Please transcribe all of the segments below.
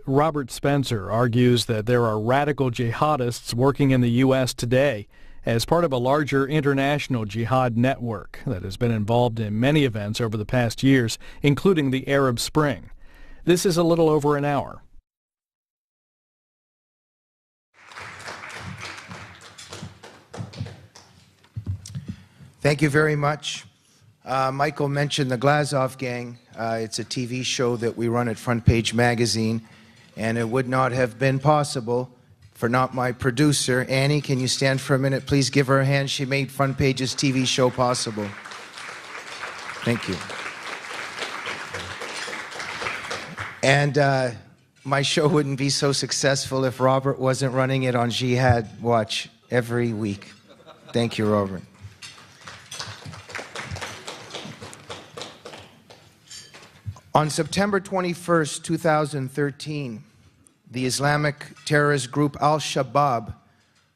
Robert Spencer argues that there are radical jihadists working in the U.S. today as part of a larger international jihad network that has been involved in many events over the past years, including the Arab Spring. This is a little over an hour. Thank you very much. Michael mentioned the Glazov Gang. It's a TV show that we run at Front Page Magazine, and it would not have been possible for not my producer. Annie, can you stand for a minute? Please give her a hand. She made Front Page's TV show possible. Thank you. And my show wouldn't be so successful if Robert wasn't running it on Jihad Watch every week. Thank you, Robert. On September 21st, 2013, the Islamic terrorist group Al-Shabaab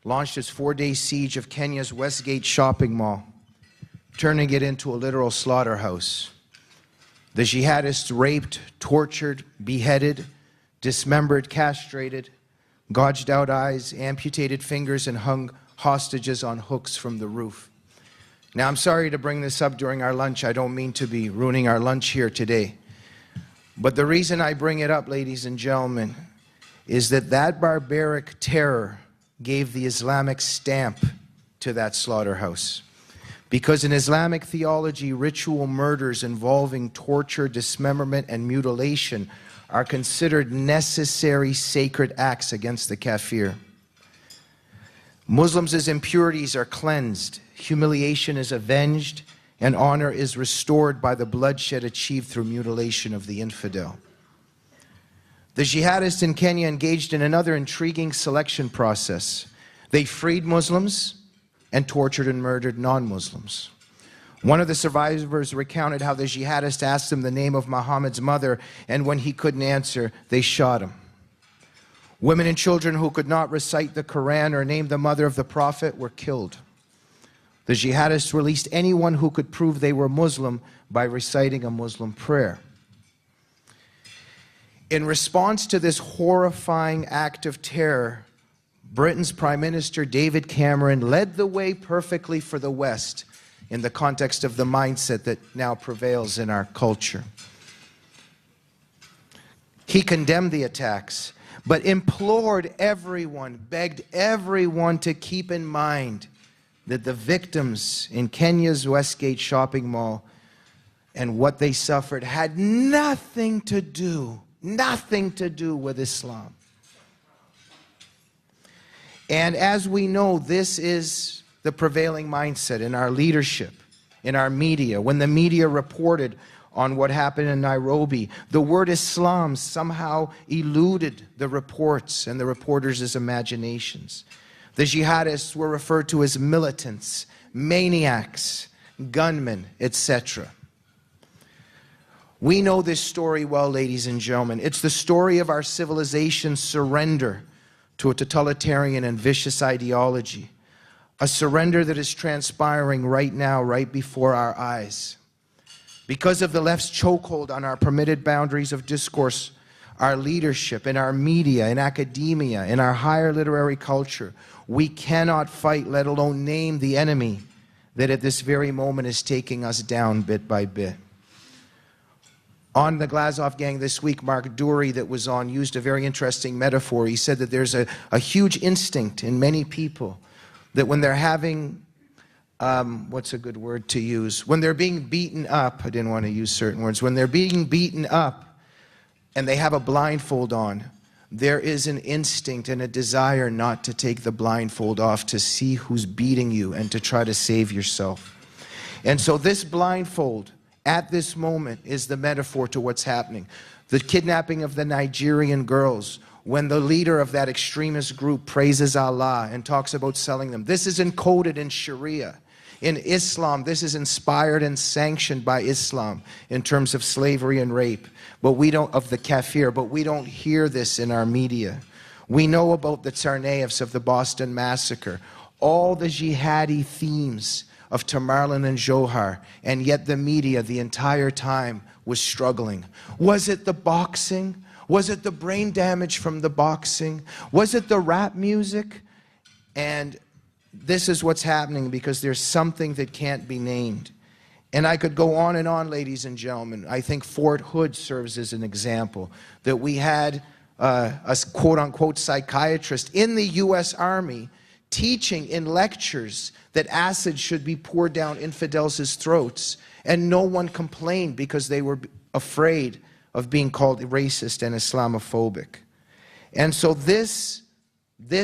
launched its 4-day siege of Kenya's Westgate shopping mall, turning it into a literal slaughterhouse. The jihadists raped, tortured, beheaded, dismembered, castrated, gouged out eyes, amputated fingers, and hung hostages on hooks from the roof. Now, I'm sorry to bring this up during our lunch. I don't mean to be ruining our lunch here today. But the reason I bring it up, ladies and gentlemen, is that that barbaric terror gave the Islamic stamp to that slaughterhouse. Because in Islamic theology, ritual murders involving torture, dismemberment, and mutilation are considered necessary sacred acts against the kafir. Muslims' impurities are cleansed, humiliation is avenged, and honor is restored by the bloodshed achieved through mutilation of the infidel. The jihadists in Kenya engaged in another intriguing selection process. They freed Muslims and tortured and murdered non-Muslims. One of the survivors recounted how the jihadists asked him the name of Muhammad's mother, and when he couldn't answer, they shot him. Women and children who could not recite the Quran or name the mother of the Prophet were killed. The jihadists released anyone who could prove they were Muslim by reciting a Muslim prayer. In response to this horrifying act of terror, Britain's Prime Minister David Cameron led the way perfectly for the West in the context of the mindset that now prevails in our culture. He condemned the attacks, but implored everyone, begged everyone to keep in mind that the victims in Kenya's Westgate shopping mall and what they suffered had nothing to do with Islam. And as we know, this is the prevailing mindset in our leadership, in our media. When the media reported on what happened in Nairobi, the word Islam somehow eluded the reports and the reporters' imaginations. The jihadists were referred to as militants, maniacs, gunmen, etc. We know this story well, ladies and gentlemen. It's the story of our civilization's surrender to a totalitarian and vicious ideology, a surrender that is transpiring right now, right before our eyes. Because of the left's chokehold on our permitted boundaries of discourse, our leadership, in our media, in academia, in our higher literary culture, we cannot fight, let alone name the enemy that at this very moment is taking us down bit by bit. On the Glazov Gang this week, Mark Dury, that was on, used a very interesting metaphor. He said that there's a huge instinct in many people that when they're having, what's a good word to use? When they're being beaten up, I didn't want to use certain words, when they're being beaten up and they have a blindfold on, there is an instinct and a desire not to take the blindfold off, to see who's beating you and to try to save yourself. And so this blindfold at this moment is the metaphor to what's happening. The kidnapping of the Nigerian girls, when the leader of that extremist group praises Allah and talks about selling them. This is encoded in Sharia. In Islam, this is inspired and sanctioned by Islam in terms of slavery and rape, but we don't, of the kafir, but we don't hear this in our media. We know about the Tsarnaevs of the Boston Massacre, all the jihadi themes of Tamerlan and Johar, and yet the media the entire time was struggling. Was it the boxing? Was it the brain damage from the boxing? Was it the rap music? And this is what's happening because there's something that can't be named. And I could go on and on, ladies and gentlemen. I think Fort Hood serves as an example, that we had a quote-unquote psychiatrist in the U.S. Army teaching in lectures that acid should be poured down infidels' throats, and no one complained because they were afraid of being called racist and Islamophobic. And so this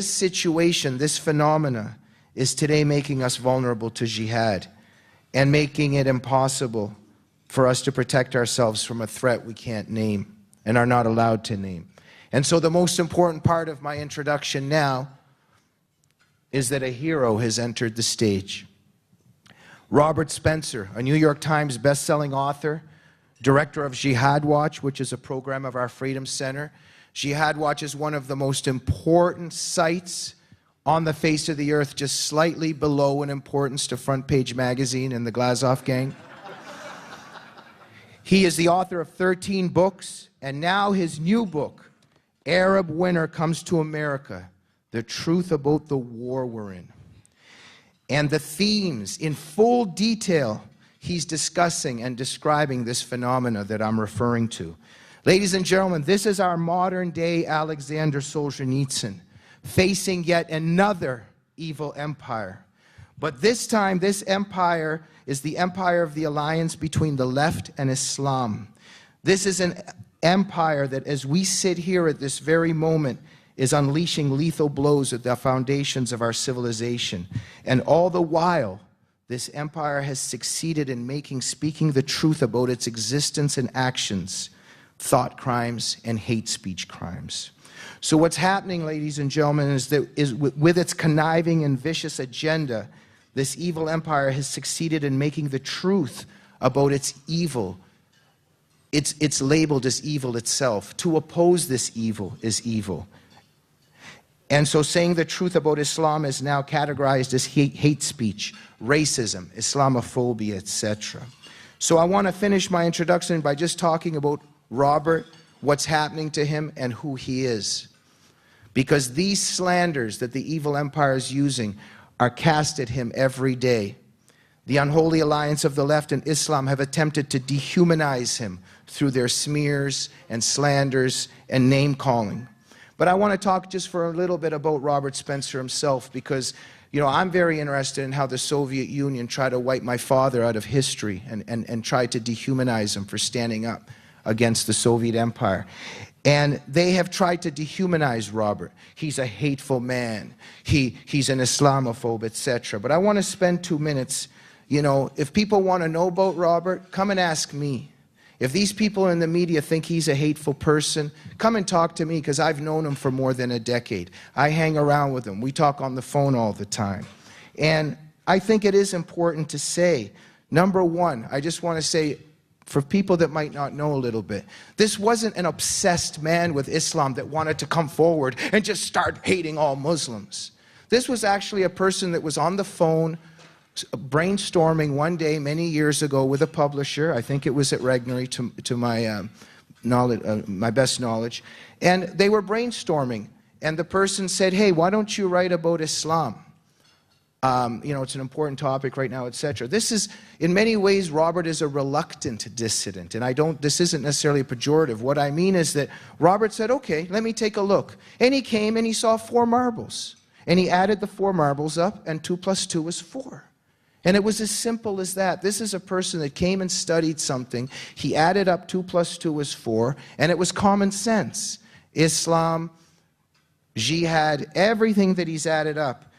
situation, this phenomena, is today making us vulnerable to jihad and making it impossible for us to protect ourselves from a threat we can't name and are not allowed to name. And so the most important part of my introduction now is that a hero has entered the stage. Robert Spencer, a New York Times best-selling author, director of Jihad Watch, which is a program of our Freedom Center. Jihad Watch is one of the most important sites on the face of the earth, just slightly below in importance to Front Page Magazine and the Glazov Gang. He is the author of 13 books, and now his new book, Arab Winter Comes to America, The Truth About the War We're In. And the themes, in full detail, he's discussing and describing this phenomena that I'm referring to. Ladies and gentlemen, this is our modern-day Alexander Solzhenitsyn, facing yet another evil empire. But this time, this empire is the empire of the alliance between the left and Islam. This is an empire that, as we sit here at this very moment, is unleashing lethal blows at the foundations of our civilization. And all the while, this empire has succeeded in speaking the truth about its existence and actions, thought crimes and hate speech crimes. So what's happening, ladies and gentlemen, is that with its conniving and vicious agenda, this evil empire has succeeded in making the truth about its evil. It's labeled as evil itself. To oppose this evil is evil. And so saying the truth about Islam is now categorized as hate speech, racism, Islamophobia, etc. So I want to finish my introduction by just talking about Robert, what's happening to him, and who he is. Because these slanders that the evil empire is using are cast at him every day. The unholy alliance of the left and Islam have attempted to dehumanize him through their smears and slanders and name-calling. But I want to talk just for a little bit about Robert Spencer himself because, you know, I'm very interested in how the Soviet Union tried to wipe my father out of history and tried to dehumanize him for standing up against the Soviet Empire. And they have tried to dehumanize Robert. He's a hateful man. He's an Islamophobe, etc. But I want to spend 2 minutes, you know, if people want to know about Robert, come and ask me. If these people in the media think he's a hateful person, come and talk to me because I've known him for more than a decade. I hang around with him. We talk on the phone all the time. And I think it is important to say, number one, I just want to say, for people that might not know a little bit, this wasn't an obsessed man with Islam that wanted to come forward and just start hating all Muslims. This was actually a person that was on the phone brainstorming one day many years ago with a publisher. I think it was at Regnery, to my knowledge, my best knowledge. And they were brainstorming, and the person said, hey, why don't you write about Islam? You know, it's an important topic right now, etc. This is, in many ways, Robert is a reluctant dissident, and this isn't necessarily pejorative. What I mean is that Robert said, okay, let me take a look. And he came and he saw 4 marbles. And he added the 4 marbles up, and 2 + 2 was 4. And it was as simple as that. This is a person that came and studied something. He added up 2 + 2 was 4, and it was common sense. Islam, jihad, everything that he's added up.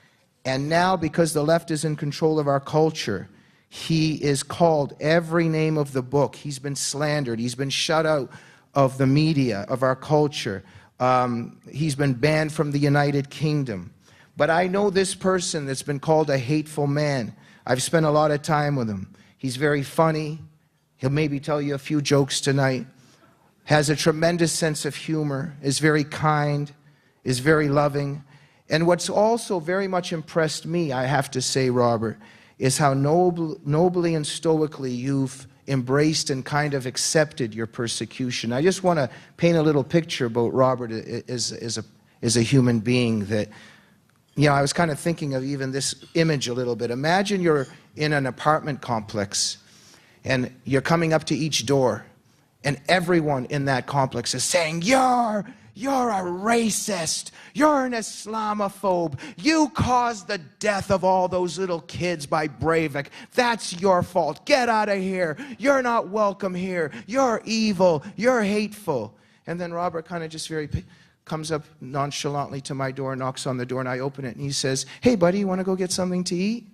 And now, because the left is in control of our culture, he is called every name of the book. He's been slandered. He's been shut out of the media, of our culture. He's been banned from the United Kingdom. But I know this person that's been called a hateful man. I've spent a lot of time with him. He's very funny. He'll maybe tell you a few jokes tonight. Has a tremendous sense of humor, is very kind, is very loving. And what's also very much impressed me, I have to say, Robert, is how nobly and stoically you've embraced and kind of accepted your persecution. I just want to paint a little picture about Robert as a human being that, you know, I was kind of thinking of even this image a little bit. Imagine you're in an apartment complex and you're coming up to each door and everyone in that complex is saying, you're a racist, you're an Islamophobe, you caused the death of all those little kids by Breivik, that's your fault, get out of here, you're not welcome here, you're evil, you're hateful. And then Robert kind of just comes up nonchalantly to my door, knocks on the door, and I open it, and he says, hey buddy, you want to go get something to eat?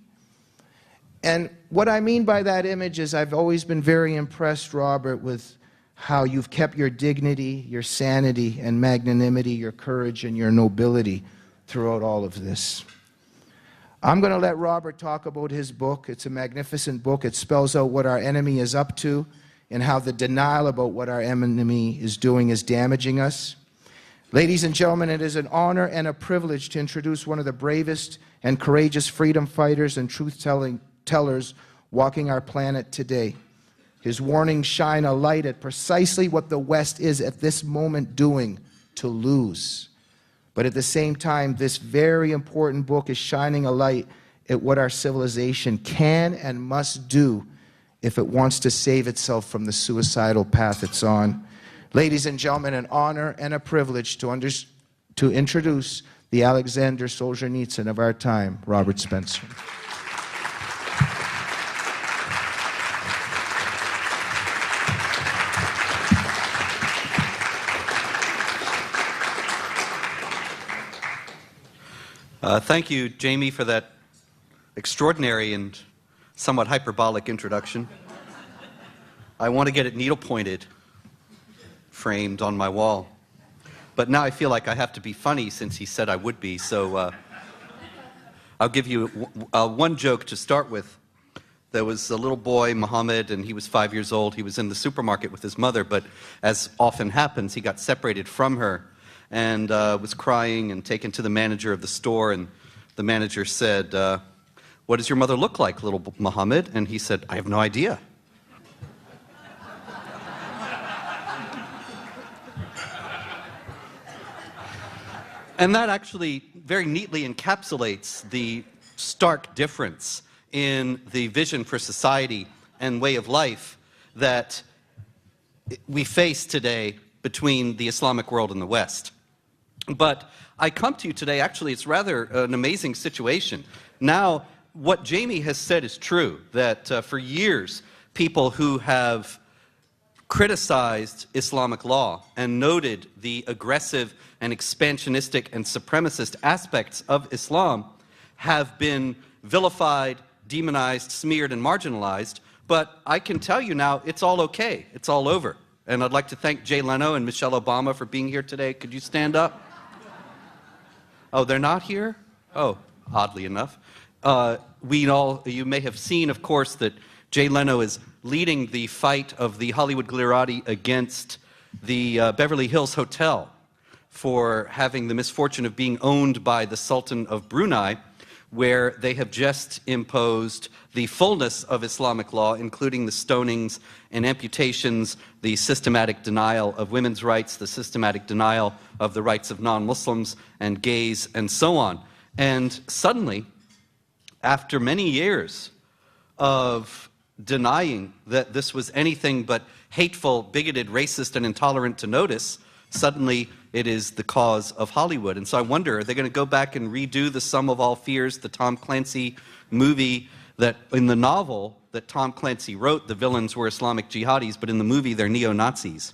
And what I mean by that image is I've always been very impressed, Robert, with how you've kept your dignity, your sanity, and magnanimity, your courage, and your nobility throughout all of this. I'm going to let Robert talk about his book. It's a magnificent book. It spells out what our enemy is up to and how the denial about what our enemy is doing is damaging us. Ladies and gentlemen, it is an honor and a privilege to introduce one of the bravest and courageous freedom fighters and truth-tellers walking our planet today. His warnings shine a light at precisely what the West is at this moment doing to lose. But at the same time, this very important book is shining a light at what our civilization can and must do if it wants to save itself from the suicidal path it's on. Ladies and gentlemen, an honor and a privilege to introduce the Alexander Solzhenitsyn of our time, Robert Spencer. Thank you, Jamie, for that extraordinary and somewhat hyperbolic introduction. I want to get it needle-pointed, framed on my wall. But now I feel like I have to be funny since he said I would be, so I'll give you one joke to start with. There was a little boy, Muhammad, and he was 5 years old. He was in the supermarket with his mother, but as often happens, he got separated from her and was crying and taken to the manager of the store, and the manager said, what does your mother look like, little Muhammad? And he said, I have no idea. And that actually very neatly encapsulates the stark difference in the vision for society and way of life that we face today between the Islamic world and the West. But I come to you today, actually, it's rather an amazing situation. Now, what Jamie has said is true, that for years, people who have criticized Islamic law and noted the aggressive and expansionistic and supremacist aspects of Islam have been vilified, demonized, smeared, and marginalized. But I can tell you now, it's all okay. It's all over. And I'd like to thank Jay Leno and Michelle Obama for being here today. Could you stand up? Oh, they're not here? Oh, oddly enough. You may have seen, of course, that Jay Leno is leading the fight of the Hollywood glirati against the Beverly Hills Hotel for having the misfortune of being owned by the Sultan of Brunei, where they have just imposed the fullness of Islamic law, including the stonings and amputations, the systematic denial of women's rights, the systematic denial of the rights of non-Muslims and gays, and so on. And suddenly, after many years of denying that this was anything but hateful, bigoted, racist, and intolerant to notice, suddenly it is the cause of Hollywood. And so I wonder, are they going to go back and redo The Sum of All Fears, the Tom Clancy movie that in the novel that Tom Clancy wrote, the villains were Islamic jihadis, but in the movie they're neo-Nazis?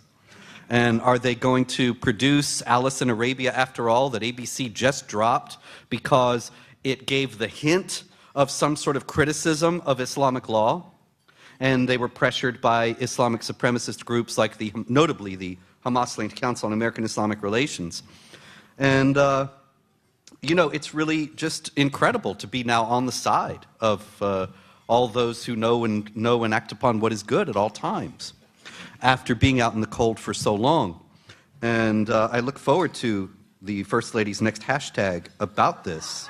And are they going to produce Alice in Arabia After All that ABC just dropped because it gave the hint of some sort of criticism of Islamic law? And they were pressured by Islamic supremacist groups like notably the Hamas-linked Council on American Islamic Relations. And, you know, it's really just incredible to be now on the side of all those who know and act upon what is good at all times, after being out in the cold for so long. And I look forward to the First Lady's next hashtag about this,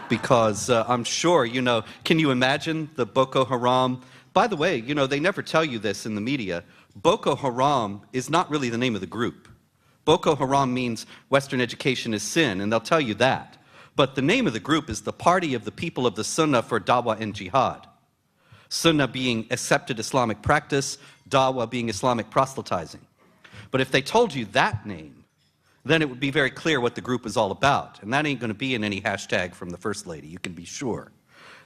because I'm sure, you know, can you imagine the Boko Haram By the way, you know, they never tell you this in the media. Boko Haram is not really the name of the group. Boko Haram means Western education is sin, and they'll tell you that. But the name of the group is the Party of the People of the Sunnah for Dawah and Jihad. Sunnah being accepted Islamic practice, Dawah being Islamic proselytizing. But if they told you that name, then it would be very clear what the group is all about. And that ain't going to be in any hashtag from the First Lady, you can be sure.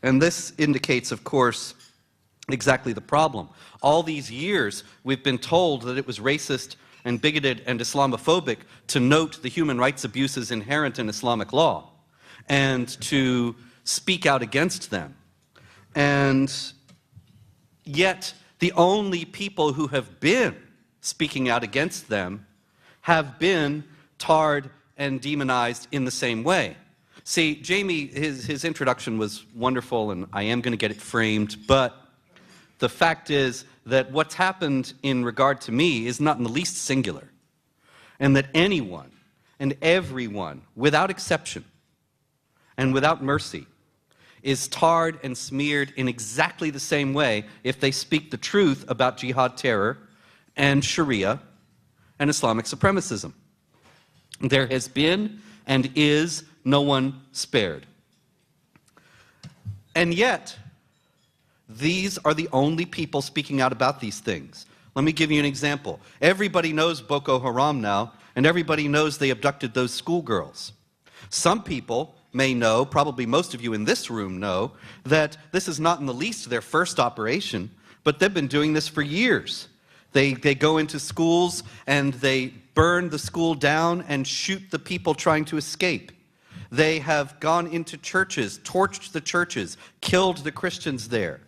And this indicates, of course, exactly the problem. All these years, we've been told that it was racist and bigoted and Islamophobic to note the human rights abuses inherent in Islamic law and to speak out against them. And yet, the only people who have been speaking out against them have been tarred and demonized in the same way. See, Jamie, his introduction was wonderful, and I am going to get it framed, but the fact is that what's happened in regard to me is not in the least singular, and that anyone and everyone, without exception and without mercy, is tarred and smeared in exactly the same way if they speak the truth about jihad terror and Sharia and Islamic supremacism. There has been and is no one spared. And yet, these are the only people speaking out about these things. Let me give you an example. Everybody knows Boko Haram now, and everybody knows they abducted those schoolgirls. Some people may know, probably most of you in this room know, that this is not in the least their first operation, but they've been doing this for years. They go into schools and they burn the school down and shoot the people trying to escape. They have gone into churches, torched the churches, killed the Christians there.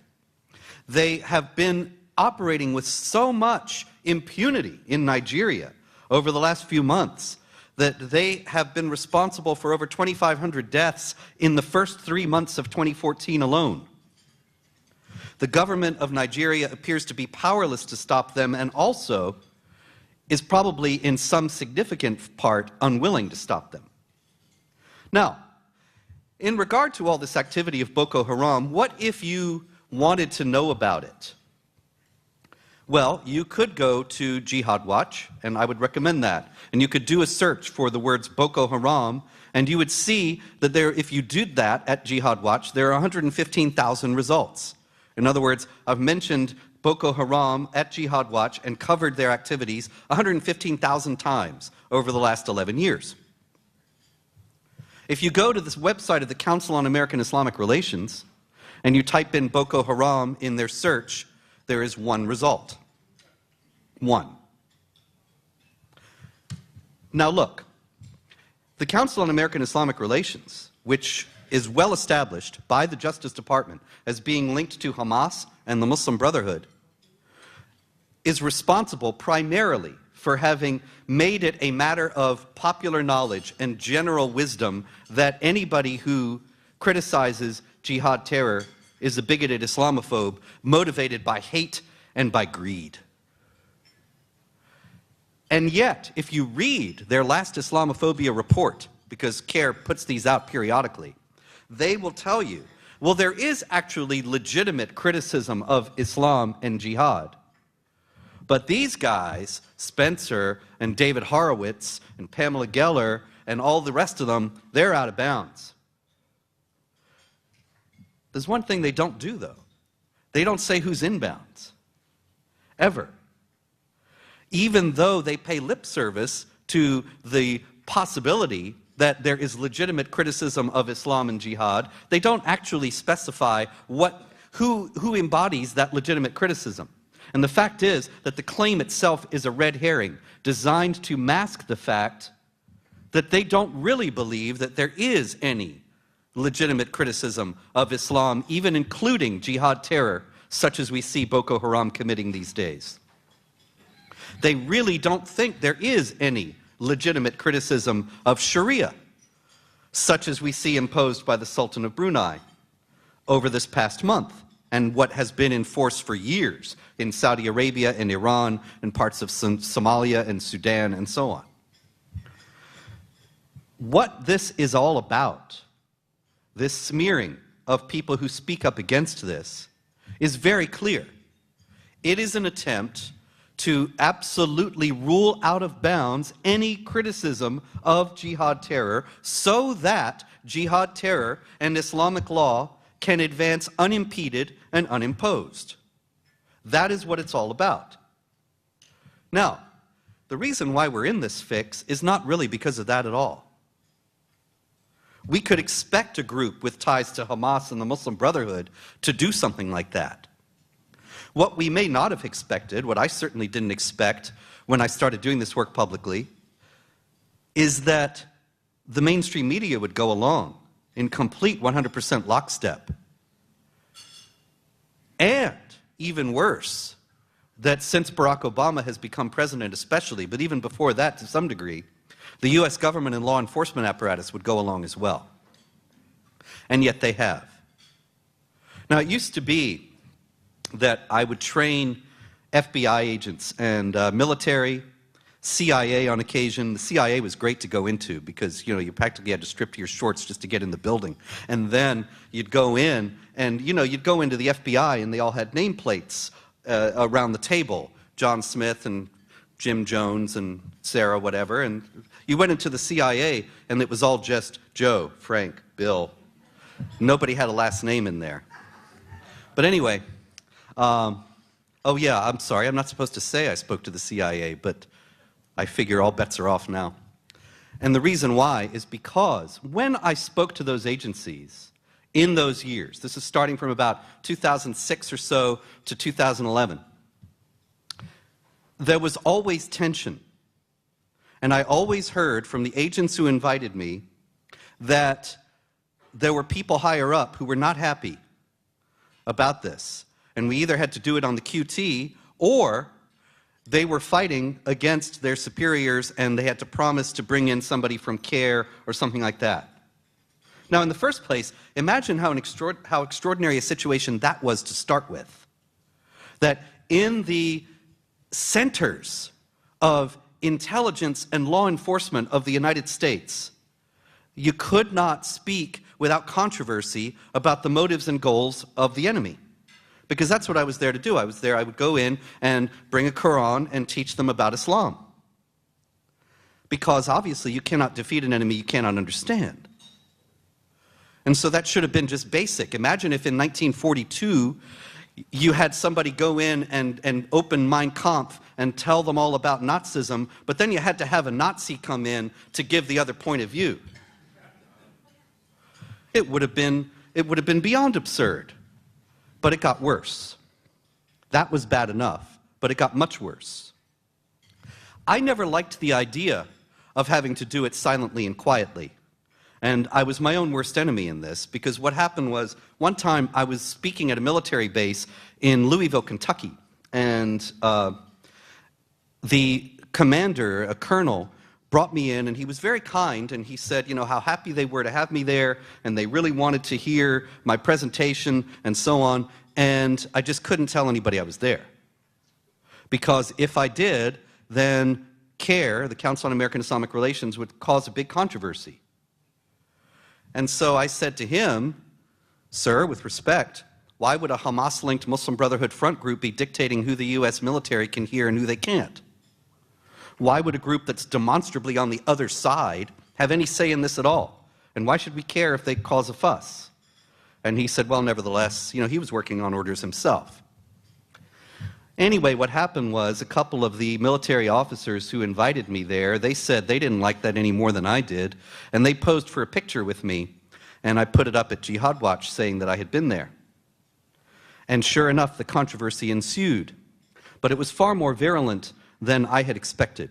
They have been operating with so much impunity in Nigeria over the last few months that they have been responsible for over 2,500 deaths in the first 3 months of 2014 alone. The government of Nigeria appears to be powerless to stop them and also is probably in some significant part unwilling to stop them. Now, in regard to all this activity of Boko Haram, what if you wanted to know about it? Well, you could go to Jihad Watch, and I would recommend that. And you could do a search for the words Boko Haram, and you would see that there, if you did that at Jihad Watch, there are 115,000 results. In other words, I've mentioned Boko Haram at Jihad Watch and covered their activities 115,000 times over the last 11 years. If you go to this website of the Council on American Islamic Relations, and you type in Boko Haram in their search, there is one result. One. Now look, the Council on American Islamic Relations, which is well established by the Justice Department as being linked to Hamas and the Muslim Brotherhood, is responsible primarily for having made it a matter of popular knowledge and general wisdom that anybody who criticizes jihad terror is a bigoted Islamophobe motivated by hate and by greed. And yet, if you read their last Islamophobia report, because CAIR puts these out periodically, they will tell you, well, there is actually legitimate criticism of Islam and jihad. But these guys, Spencer and David Horowitz and Pamela Geller and all the rest of them, they're out of bounds. There's one thing they don't do, though. They don't say who's in bounds. Ever. Even though they pay lip service to the possibility that there is legitimate criticism of Islam and jihad, they don't actually specify who embodies that legitimate criticism. And the fact is that the claim itself is a red herring designed to mask the fact that they don't really believe that there is any legitimate criticism of Islam, even including jihad terror, such as we see Boko Haram committing these days. They really don't think there is any legitimate criticism of Sharia, such as we see imposed by the Sultan of Brunei over this past month, and what has been in force for years in Saudi Arabia and Iran and parts of Somalia and Sudan and so on. What this is all about, this smearing of people who speak up against this, is very clear. It is an attempt to absolutely rule out of bounds any criticism of jihad terror so that jihad terror and Islamic law can advance unimpeded and unimposed. That is what it's all about. Now, the reason why we're in this fix is not really because of that at all. We could expect a group with ties to Hamas and the Muslim Brotherhood to do something like that. What we may not have expected, what I certainly didn't expect when I started doing this work publicly, is that the mainstream media would go along in complete 100% lockstep. And even worse, that since Barack Obama has become president especially, but even before that to some degree, the US government and law enforcement apparatus would go along as well. And yet they have. Now, it used to be that I would train FBI agents and military, CIA on occasion. The CIA was great to go into because, you practically had to strip to your shorts just to get in the building. And then you'd go in and, you'd go into the FBI and they all had nameplates around the table. John Smith and Jim Jones and Sarah whatever. And you went into the CIA and it was all just Joe, Frank, Bill. Nobody had a last name in there. But anyway, oh yeah, I'm sorry, I'm not supposed to say I spoke to the CIA, but I figure all bets are off now. And the reason why is because when I spoke to those agencies in those years, this is starting from about 2006 or so to 2011, there was always tension. And I always heard from the agents who invited me that there were people higher up who were not happy about this. And we either had to do it on the QT or they were fighting against their superiors and they had to promise to bring in somebody from CARE or something like that. Now, in the first place, imagine how extraordinary a situation that was to start with. That in the centers of intelligence and law enforcement of the United States, you could not speak without controversy about the motives and goals of the enemy. Because that's what I was there to do. I would go in and bring a Quran and teach them about Islam. Because obviously you cannot defeat an enemy you cannot understand. And so that should have been just basic. Imagine if in 1942 you had somebody go in and open Mein Kampf and tell them all about Nazism, but then you had to have a Nazi come in to give the other point of view. It would have been beyond absurd. But it got worse. That was bad enough, but it got much worse. I never liked the idea of having to do it silently and quietly. And I was my own worst enemy in this, because what happened was, one time I was speaking at a military base in Louisville, Kentucky, and the commander, a colonel, brought me in, and he was very kind, and he said, how happy they were to have me there, and they really wanted to hear my presentation, and so on, and I just couldn't tell anybody I was there. Because if I did, then CARE, the Council on American Islamic Relations, would cause a big controversy. And so I said to him, sir, with respect, why would a Hamas-linked Muslim Brotherhood front group be dictating who the US military can hear and who they can't? Why would a group that's demonstrably on the other side have any say in this at all? And why should we care if they cause a fuss? And he said, well, nevertheless, he was working on orders himself. Anyway, what happened was a couple of the military officers who invited me there, they said they didn't like that any more than I did, and they posed for a picture with me, and I put it up at Jihad Watch saying that I had been there. And sure enough, the controversy ensued. But it was far more virulent than I had expected.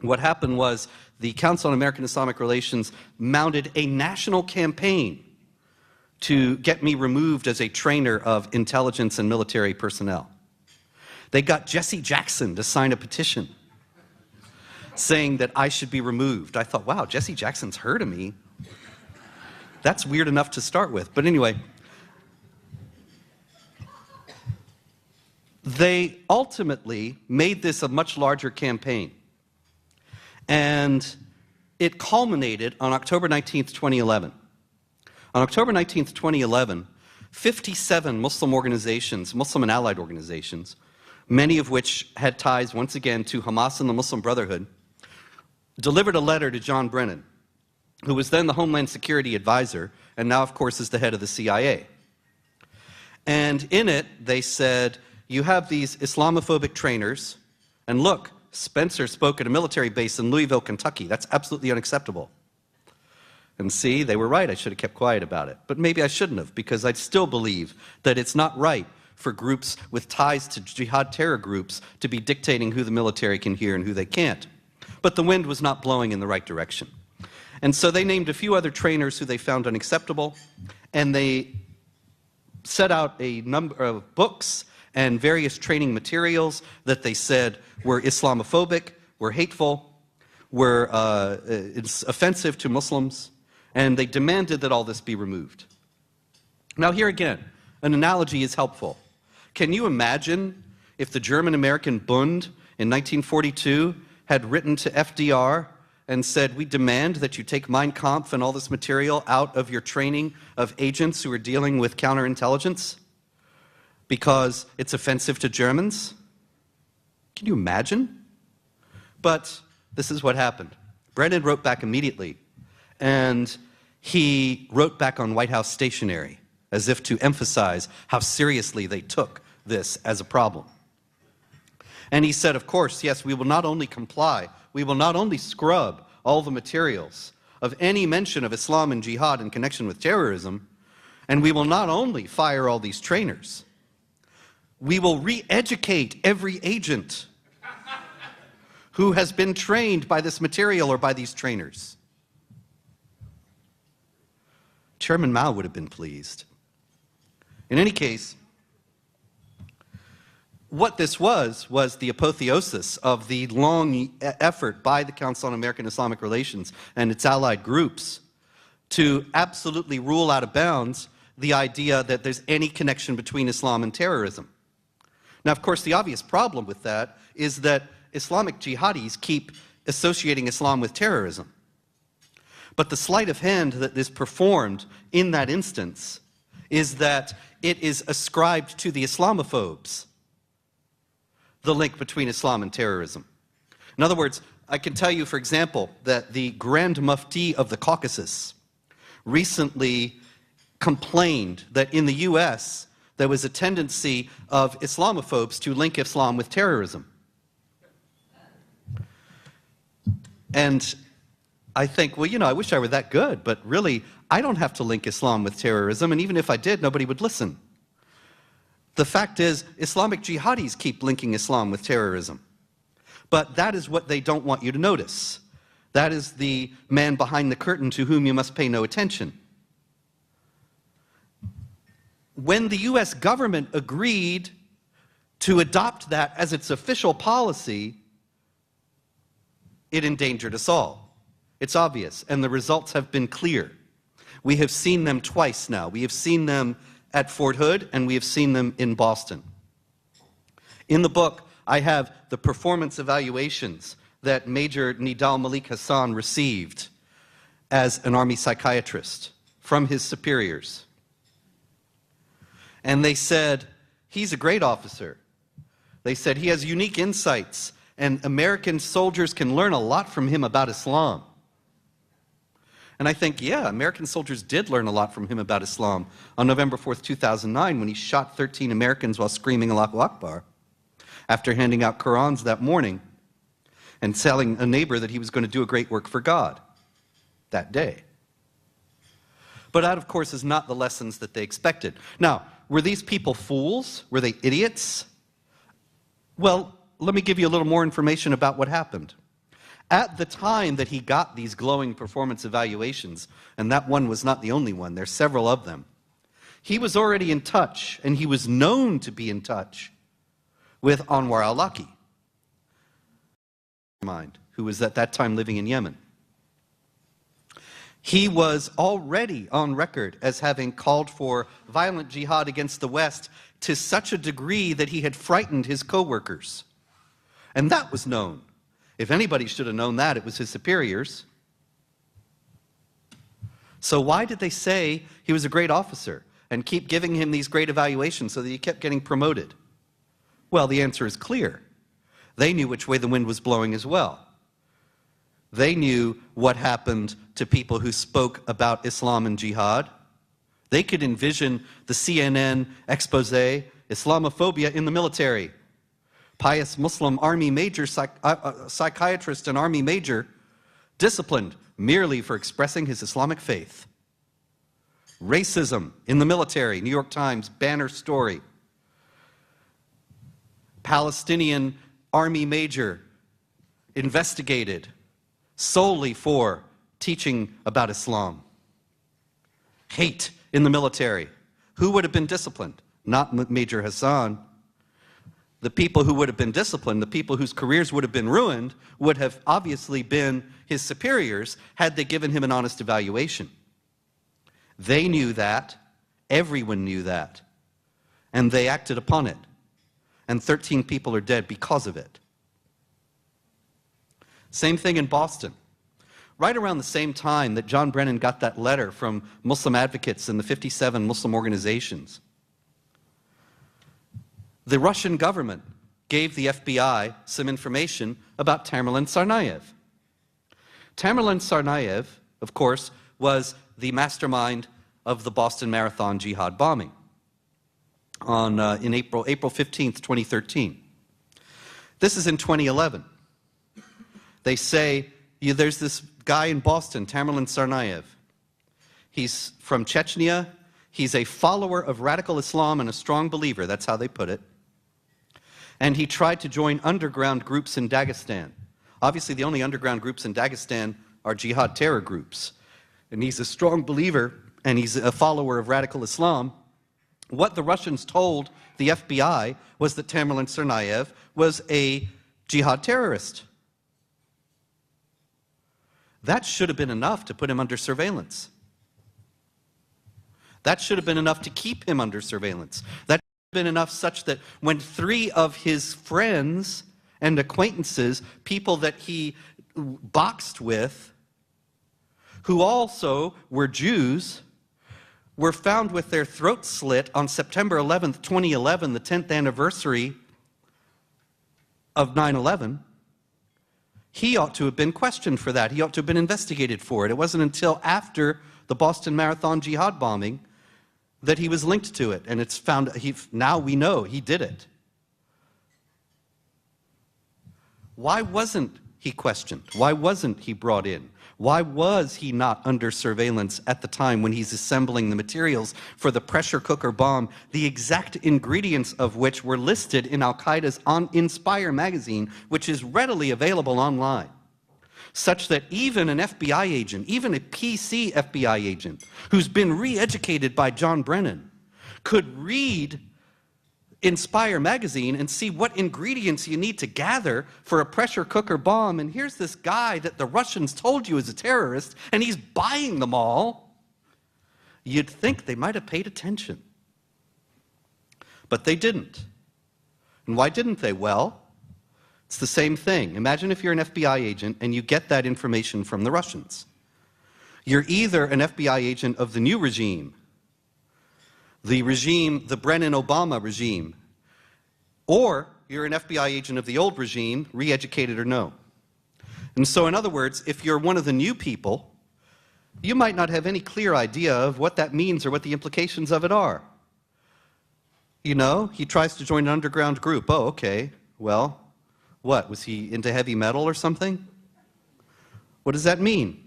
What happened was the Council on American Islamic Relations mounted a national campaign to get me removed as a trainer of intelligence and military personnel. They got Jesse Jackson to sign a petition saying that I should be removed. I thought, wow, Jesse Jackson's heard of me. That's weird enough to start with. But anyway, they ultimately made this a much larger campaign. And it culminated on October 19th, 2011. On October 19th, 2011, 57 Muslim organizations, Muslim and allied organizations, many of which had ties, once again, to Hamas and the Muslim Brotherhood, delivered a letter to John Brennan, who was then the Homeland Security Advisor, and now, of course, is the head of the CIA. And in it, they said, you have these Islamophobic trainers, and look, Spencer spoke at a military base in Louisville, Kentucky. That's absolutely unacceptable. And see, they were right. I should have kept quiet about it. But maybe I shouldn't have, because I still believe that it's not right for groups with ties to jihad terror groups to be dictating who the military can hear and who they can't. But the wind was not blowing in the right direction. And so they named a few other trainers who they found unacceptable, and they set out a number of books and various training materials that they said were Islamophobic, were hateful, were offensive to Muslims, and they demanded that all this be removed. Now here again, an analogy is helpful. Can you imagine if the German-American Bund in 1942 had written to FDR and said, we demand that you take Mein Kampf and all this material out of your training of agents who are dealing with counterintelligence because it's offensive to Germans? Can you imagine? But this is what happened. Brennan wrote back immediately, and he wrote back on White House stationery as if to emphasize how seriously they took this as a problem. And he said, of course, yes, we will not only comply, we will not only scrub all the materials of any mention of Islam and jihad in connection with terrorism, and we will not only fire all these trainers, we will re-educate every agent who has been trained by this material or by these trainers. Chairman Mao would have been pleased. In any case, what this was the apotheosis of the long effort by the Council on American Islamic Relations and its allied groups to absolutely rule out of bounds the idea that there's any connection between Islam and terrorism. Now, of course, the obvious problem with that is that Islamic jihadis keep associating Islam with terrorism. But the sleight of hand that is performed in that instance is that it is ascribed to the Islamophobes, the link between Islam and terrorism. In other words, I can tell you, for example, that the Grand Mufti of the Caucasus recently complained that in the US there was a tendency of Islamophobes to link Islam with terrorism. And I think, well, you know, I wish I were that good, but really, I don't have to link Islam with terrorism, and even if I did, nobody would listen. The fact is, Islamic jihadis keep linking Islam with terrorism. But that is what they don't want you to notice. That is the man behind the curtain to whom you must pay no attention. When the US government agreed to adopt that as its official policy, it endangered us all. It's obvious, and the results have been clear. We have seen them twice now. We have seen them at Fort Hood, and we have seen them in Boston. In the book, I have the performance evaluations that Major Nidal Malik Hassan received as an Army psychiatrist from his superiors. And they said, he's a great officer. They said he has unique insights, and American soldiers can learn a lot from him about Islam. And I think, yeah, American soldiers did learn a lot from him about Islam on November 4th, 2009, when he shot 13 Americans while screaming Allahu Akbar, after handing out Qurans that morning and telling a neighbor that he was going to do a great work for God that day. But that, of course, is not the lessons that they expected. Now, were these people fools? Were they idiots? Well, let me give you a little more information about what happened. At the time that he got these glowing performance evaluations, and that one was not the only one, there's several of them, he was already in touch, and he was known to be in touch with Anwar al-Awlaki, who was at that time living in Yemen. He was already on record as having called for violent jihad against the West to such a degree that he had frightened his co-workers. And that was known. If anybody should have known that, it was his superiors. So why did they say he was a great officer and keep giving him these great evaluations so that he kept getting promoted? Well, the answer is clear. They knew which way the wind was blowing as well. They knew what happened to people who spoke about Islam and jihad. They could envision the CNN expose, Islamophobia in the military. Pious Muslim army major, psychiatrist and army major, disciplined merely for expressing his Islamic faith. Racism in the military, New York Times banner story. Palestinian army major investigated solely for teaching about Islam. Hate in the military. Who would have been disciplined? Not Major Hassan. The people who would have been disciplined, the people whose careers would have been ruined, would have obviously been his superiors had they given him an honest evaluation. They knew that. Everyone knew that. And they acted upon it. And 13 people are dead because of it. Same thing in Boston. Right around the same time that John Brennan got that letter from Muslim advocates and the 57 Muslim organizations, the Russian government gave the FBI some information about Tamerlan Tsarnaev. Tamerlan Tsarnaev, of course, was the mastermind of the Boston Marathon jihad bombing in April 15th, 2013. This is in 2011. They say, there's this guy in Boston, Tamerlan Tsarnaev. He's from Chechnya. He's a follower of radical Islam and a strong believer. That's how they put it. And he tried to join underground groups in Dagestan. Obviously, the only underground groups in Dagestan are jihad terror groups. And he's a strong believer, and he's a follower of radical Islam. What the Russians told the FBI was that Tamerlan Tsarnaev was a jihad terrorist. That should have been enough to put him under surveillance. That should have been enough to keep him under surveillance. That should have been enough such that when 3 of his friends and acquaintances, people that he boxed with, who also were Jews, were found with their throats slit on September 11th, 2011, the 10th anniversary of 9/11, he ought to have been questioned for that. He ought to have been investigated for it. It wasn't until after the Boston Marathon jihad bombing that he was linked to it. And it's found, now we know he did it. Why wasn't he questioned? Why wasn't he brought in? Why was he not under surveillance at the time when he's assembling the materials for the pressure cooker bomb, the exact ingredients of which were listed in Al-Qaeda's Inspire magazine, which is readily available online, such that even an FBI agent, even a PC FBI agent, who's been re-educated by John Brennan, could read Inspire magazine and see what ingredients you need to gather for a pressure cooker bomb. And here's this guy that the Russians told you is a terrorist, and he's buying them all. You'd think they might have paid attention. But they didn't. And why didn't they? Well, it's the same thing. Imagine if you're an FBI agent and you get that information from the Russians. You're either an FBI agent of the new regime, the Brennan-Obama regime, or you're an FBI agent of the old regime, re-educated or no. And so, in other words, if you're one of the new people, you might not have any clear idea of what that means or what the implications of it are. You know, he tries to join an underground group. Oh, okay. Well, what? Was he into heavy metal or something? What does that mean?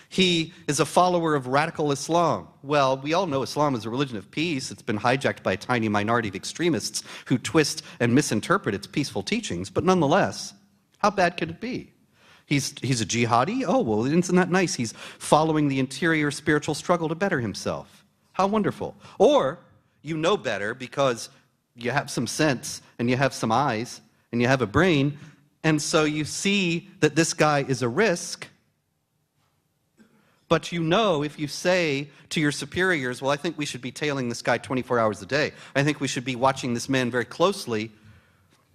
He is a follower of radical Islam. Well, we all know Islam is a religion of peace. It's been hijacked by a tiny minority of extremists who twist and misinterpret its peaceful teachings. But nonetheless, how bad could it be? He's a jihadi? Oh, well, isn't that nice? He's following the interior spiritual struggle to better himself. How wonderful. Or you know better because you have some sense and you have some eyes and you have a brain, and so you see that this guy is a risk. But you know, if you say to your superiors, well, I think we should be tailing this guy 24 hours a day, I think we should be watching this man very closely,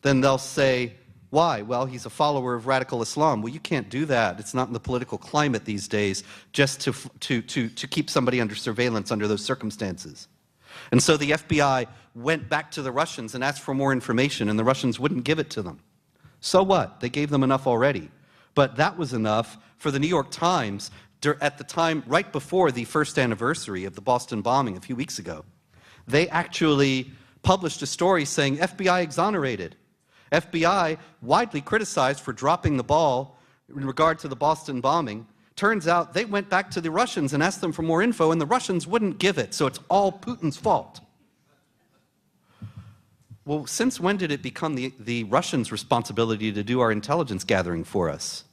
then they'll say, why? Well, he's a follower of radical Islam. Well, you can't do that. It's not in the political climate these days just to keep somebody under surveillance under those circumstances. And so the FBI went back to the Russians and asked for more information, and the Russians wouldn't give it to them. So what? They gave them enough already. But that was enough for the New York Times at the time, right before the first anniversary of the Boston bombing a few weeks ago. They actually published a story saying FBI exonerated. FBI widely criticized for dropping the ball in regard to the Boston bombing. Turns out they went back to the Russians and asked them for more info, and the Russians wouldn't give it, so it's all Putin's fault. Well, since when did it become the Russians' responsibility to do our intelligence gathering for us?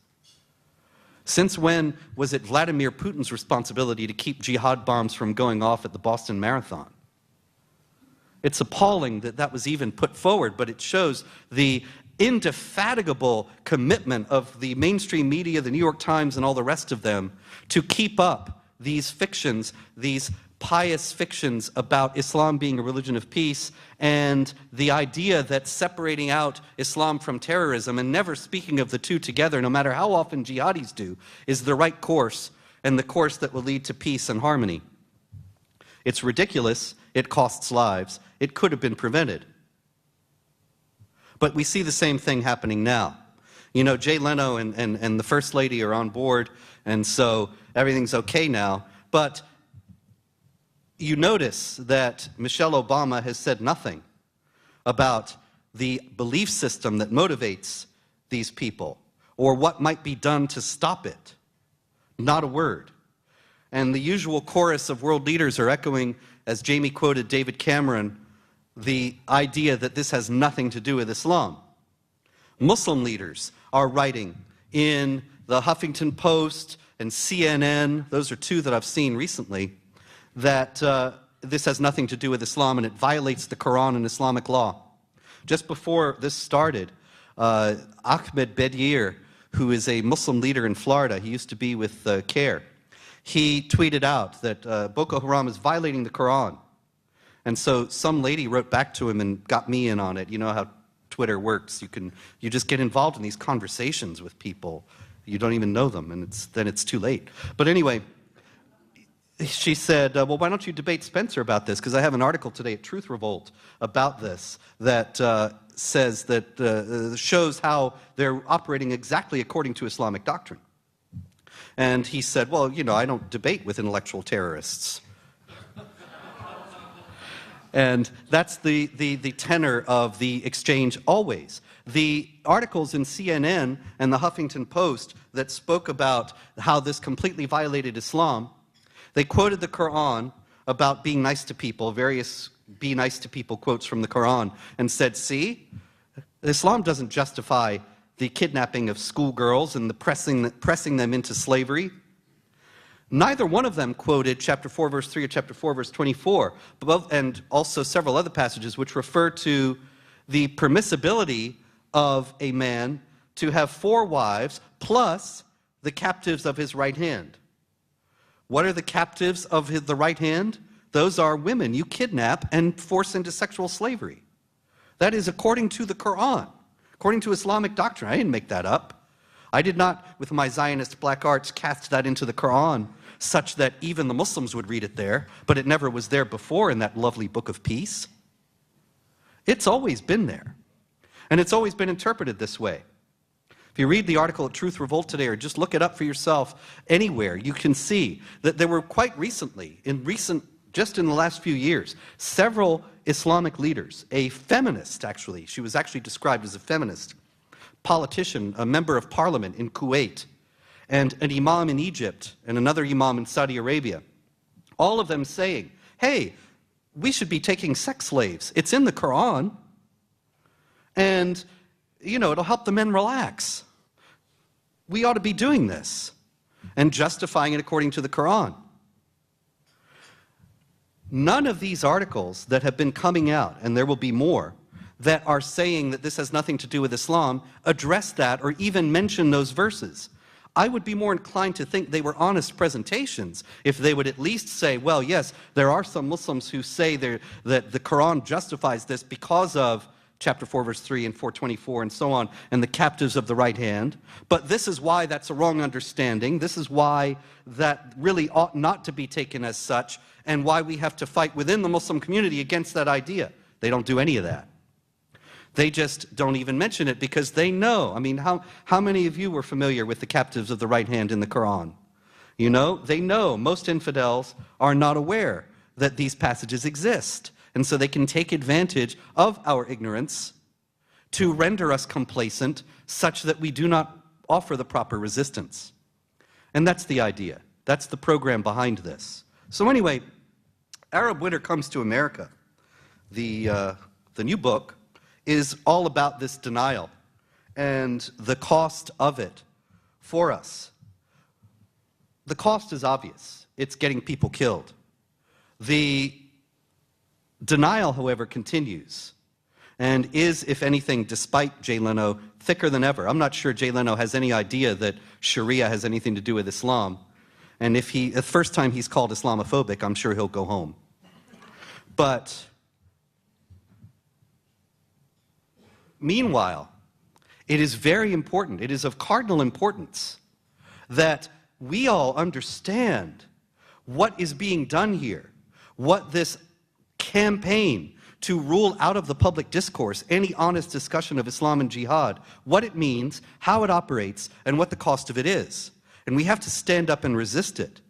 Since when was it Vladimir Putin's responsibility to keep jihad bombs from going off at the Boston Marathon? It's appalling that that was even put forward, but it shows the indefatigable commitment of the mainstream media, the New York Times, and all the rest of them to keep up these fictions, these pious fictions about Islam being a religion of peace, and the idea that separating out Islam from terrorism and never speaking of the two together, no matter how often jihadis do, is the right course and the course that will lead to peace and harmony. It's ridiculous. It costs lives. It could have been prevented. But we see the same thing happening now. You know, Jay Leno and the First Lady are on board, and so everything's okay now. But you notice that Michelle Obama has said nothing about the belief system that motivates these people or what might be done to stop it. Not a word. And the usual chorus of world leaders are echoing, as Jamie quoted David Cameron, the idea that this has nothing to do with Islam. Muslim leaders are writing in the Huffington Post and CNN, those are two that I've seen recently, that this has nothing to do with Islam and it violates the Quran and Islamic law. Just before this started, Ahmed Bedir, who is a Muslim leader in Florida, he used to be with CARE, he tweeted out that Boko Haram is violating the Quran. And so some lady wrote back to him and got me in on it. You know how Twitter works. You just get involved in these conversations with people. You don't even know them, and then it's too late. But anyway, she said, well, why don't you debate Spencer about this? Because I have an article today at Truth Revolt about this that says that shows how they're operating exactly according to Islamic doctrine. And he said, well, you know, I don't debate with intellectual terrorists. And that's the tenor of the exchange always. The articles in CNN and the Huffington Post that spoke about how this completely violated Islam, they quoted the Quran about being nice to people, various be nice to people quotes from the Quran, and said, see, Islam doesn't justify the kidnapping of schoolgirls and the pressing them into slavery. Neither one of them quoted chapter 4, verse 3 or chapter 4, verse 24, and also several other passages which refer to the permissibility of a man to have 4 wives plus the captives of his right hand. What are the captives of the right hand? Those are women you kidnap and force into sexual slavery. That is according to the Quran, according to Islamic doctrine. I didn't make that up. I did not, with my Zionist black arts, cast that into the Quran such that even the Muslims would read it there, but it never was there before in that lovely book of peace. It's always been there, and it's always been interpreted this way. If you read the article at Truth Revolt today, or just look it up for yourself anywhere, you can see that there were quite recently, just in the last few years, several Islamic leaders, a feminist actually, she was actually described as a feminist, politician, a member of parliament in Kuwait, and an imam in Egypt, and another imam in Saudi Arabia, all of them saying, hey, we should be taking sex slaves. It's in the Quran, and, you know, it'll help the men relax. We ought to be doing this, and justifying it according to the Quran. None of these articles that have been coming out, and there will be more, that are saying that this has nothing to do with Islam, address that or even mention those verses. I would be more inclined to think they were honest presentations if they would at least say, well, yes, there are some Muslims who say that the Quran justifies this because of chapter 4, verse 3 and 424 and so on, and the captives of the right hand. But this is why that's a wrong understanding. This is why that really ought not to be taken as such, and why we have to fight within the Muslim community against that idea. They don't do any of that. They just don't even mention it because they know. I mean, how many of you were familiar with the captives of the right hand in the Quran? You know, they know. Most infidels are not aware that these passages exist. And so they can take advantage of our ignorance to render us complacent such that we do not offer the proper resistance. And that's the idea. That's the program behind this. So anyway, Arab Winter Comes to America, the new book, is all about this denial and the cost of it for us. The cost is obvious. It's getting people killed. The denial, however, continues and is, if anything, despite Jay Leno, thicker than ever. I'm not sure Jay Leno has any idea that Sharia has anything to do with Islam. And if the first time he's called Islamophobic, I'm sure he'll go home. But meanwhile, it is very important, it is of cardinal importance that we all understand what is being done here, what this campaign to rule out of the public discourse any honest discussion of Islam and jihad, what it means, how it operates, and what the cost of it is. And we have to stand up and resist it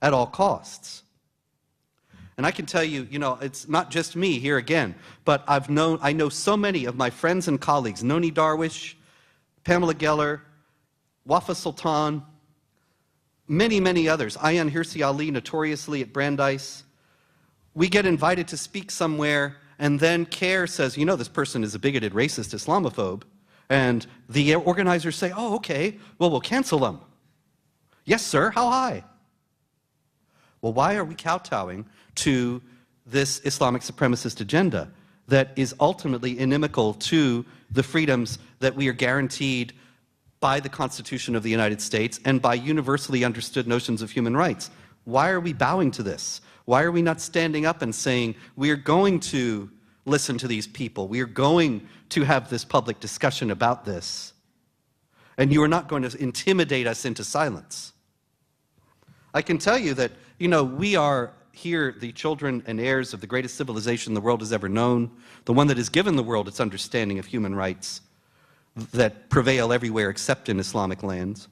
at all costs. And I can tell you, you know, it's not just me here again, but I know so many of my friends and colleagues, Noni Darwish, Pamela Geller, Wafa Sultan, many, many others, Ayaan Hirsi Ali, notoriously at Brandeis. We get invited to speak somewhere, and then CARE says, you know, this person is a bigoted, racist, Islamophobe. And the organizers say, oh, okay, well, we'll cancel them. Yes, sir, how high? Well, why are we kowtowing to this Islamic supremacist agenda that is ultimately inimical to the freedoms that we are guaranteed by the Constitution of the United States and by universally understood notions of human rights? Why are we bowing to this? Why are we not standing up and saying, we are going to listen to these people, we are going to have this public discussion about this, and you are not going to intimidate us into silence? I can tell you that, you know, we are here the children and heirs of the greatest civilization the world has ever known, the one that has given the world its understanding of human rights that prevail everywhere except in Islamic lands,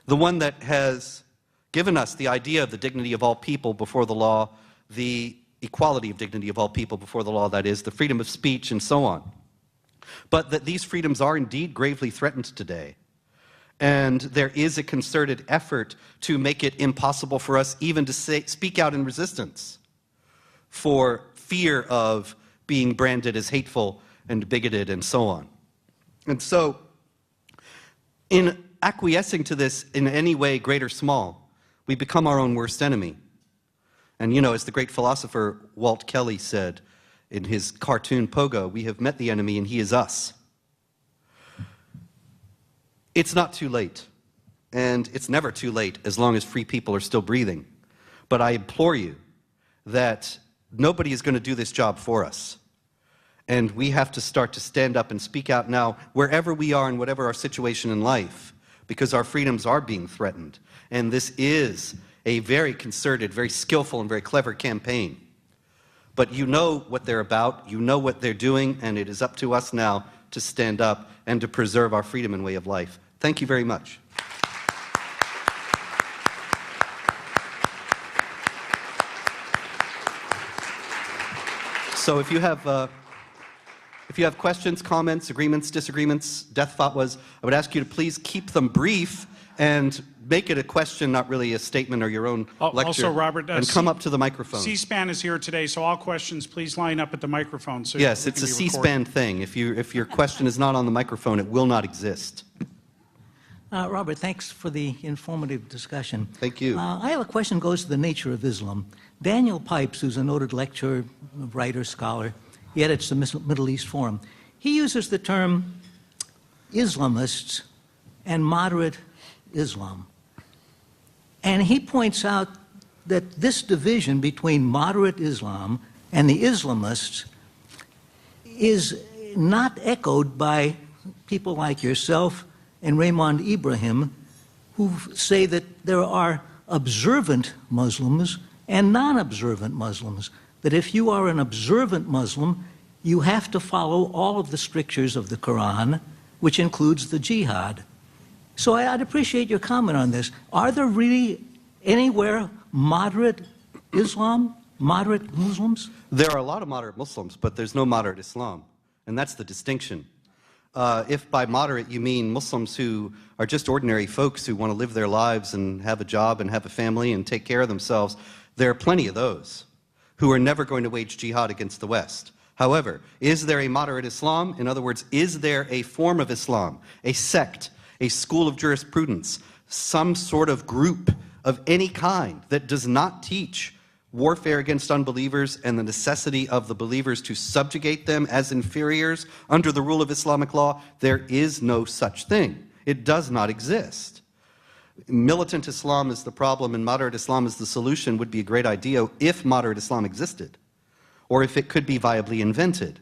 the one that has given us the idea of the dignity of all people before the law, the equality of dignity of all people before the law, that is, the freedom of speech and so on. But that these freedoms are indeed gravely threatened today. And there is a concerted effort to make it impossible for us even to speak out in resistance for fear of being branded as hateful and bigoted and so on. And so, in acquiescing to this in any way, great or small, we become our own worst enemy. And you know, as the great philosopher Walt Kelly said in his cartoon Pogo, we have met the enemy and he is us. It's not too late, and it's never too late as long as free people are still breathing. But I implore you that nobody is going to do this job for us. And we have to start to stand up and speak out now wherever we are and whatever our situation in life, because our freedoms are being threatened. And this is a very concerted, very skillful, and very clever campaign. But you know what they're about, you know what they're doing, and it is up to us now to stand up and to preserve our freedom and way of life. Thank you very much. So if you have questions, comments, agreements, disagreements, death fatwas, I would ask you to please keep them brief and make it a question, not really a statement or your own lecture. Also, Robert, and come up to the microphone. C-SPAN is here today, so all questions, please line up at the microphone. So yes, it's a C-SPAN thing. If your question is not on the microphone, it will not exist. Robert, thanks for the informative discussion. Thank you. I have a question that goes to the nature of Islam. Daniel Pipes, who's a noted lecturer, writer, scholar, he edits the Middle East Forum. He uses the term Islamists and moderate Islam. And he points out that this division between moderate Islam and the Islamists is not echoed by people like yourself and Raymond Ibrahim, who say that there are observant Muslims and non-observant Muslims, that if you are an observant Muslim, you have to follow all of the strictures of the Quran, which includes the jihad. So I'd appreciate your comment on this. Are there really anywhere moderate Islam, moderate Muslims? There are a lot of moderate Muslims, but there's no moderate Islam, and that's the distinction. If by moderate you mean Muslims who are just ordinary folks who want to live their lives and have a job and have a family and take care of themselves, there are plenty of those who are never going to wage jihad against the West. However, is there a moderate Islam? In other words, is there a form of Islam, a sect, a school of jurisprudence, some sort of group of any kind that does not teach warfare against unbelievers and the necessity of the believers to subjugate them as inferiors under the rule of Islamic law? There is no such thing. It does not exist. Militant Islam is the problem and moderate Islam is the solution would be a great idea if moderate Islam existed, or if it could be viably invented.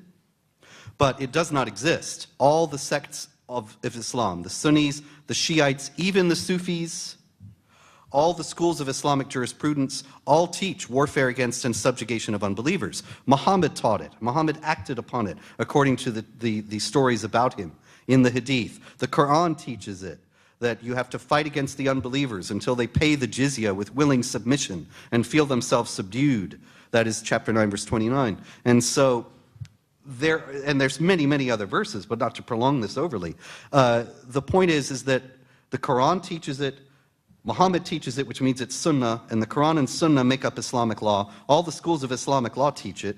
But it does not exist. All the sects of Islam, the Sunnis, the Shiites, even the Sufis, all the schools of Islamic jurisprudence, all teach warfare against and subjugation of unbelievers. Muhammad taught it. Muhammad acted upon it, according to the stories about him in the Hadith. The Quran teaches it, that you have to fight against the unbelievers until they pay the jizya with willing submission and feel themselves subdued. That is chapter 9, verse 29. And so there's many, many other verses, but not to prolong this overly. The point is that the Quran teaches it, Muhammad teaches it, which means it's Sunnah, and the Quran and Sunnah make up Islamic law. All the schools of Islamic law teach it,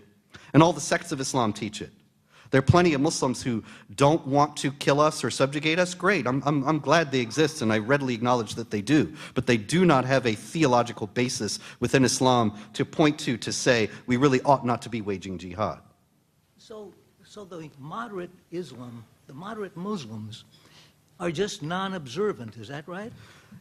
and all the sects of Islam teach it. There are plenty of Muslims who don't want to kill us or subjugate us. Great, I'm glad they exist, and I readily acknowledge that they do. But they do not have a theological basis within Islam to point to say we really ought not to be waging jihad. So the moderate Islam, the moderate Muslims, are just non-observant, is that right?